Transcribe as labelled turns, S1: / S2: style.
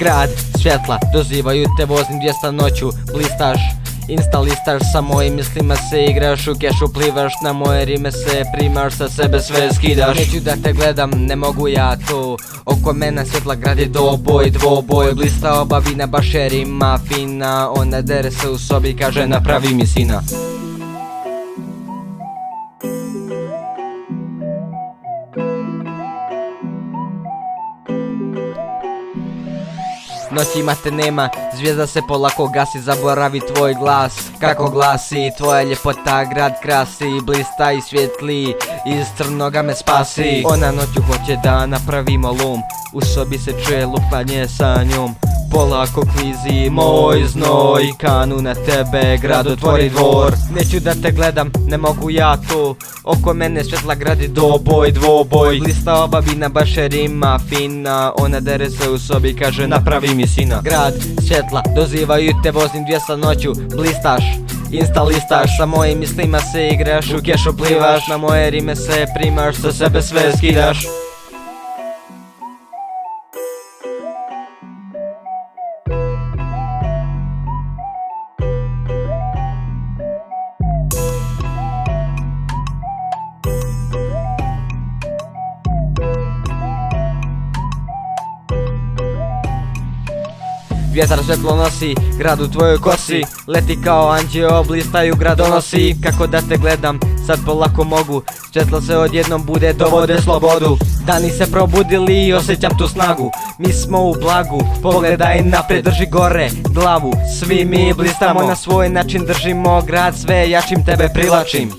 S1: Grad svjetla, dozivaju te, vozim 200 noću, blistaš, insta listaš, sa mojim mislima se igraš, u kešu plivaš, na moje rime se primaš, sa sebe sve skidaš. Neću da te gledam, ne mogu ja to, oko mene svjetla grad je doboj, dvoboj, blista oba vina, baš je rima fina, ona dere se u sobi, kaže napravi mi sina. Noćima te nema, zvijezda se polako gasi, zaboravi tvoj glas. Kako glasi, tvoja ljepota grad krasi, blista i svjetli, iz crnoga me spasi. Ona noću hoće da napravimo lom, u sobi se čuje lupanje sa njom. Polako klizi moj znoj, kanu na tebe, grad otvori dvor. Neću da te gledam, ne mogu ja to, oko mene svjetla gradi doboj, dvoboj. Blista oba vina, baš je rima fina, ona dere se u sobi, kaže napravi mi sina. Grad svjetla, dozivaju te, vozim 200 noću, blistaš, insta listaš, sa mojim mislima se igraš, u kešu plivaš, na moje rime se primaš, sa sebe sve skidaš. Vjetar svjetlo nosi, grad u tvojoj kosi, leti kao anđeo, blistaju gradonosi. Kako da te gledam, sad polako mogu, svjetlo se odjednom bude, dovode slobodu. Dani se probudili i osjećam tu snagu, mi smo u blagu, pogledaj naprijed, drži gore glavu. Svi mi blistamo na svoj način, držimo grad sve jačim, tebe privlačim.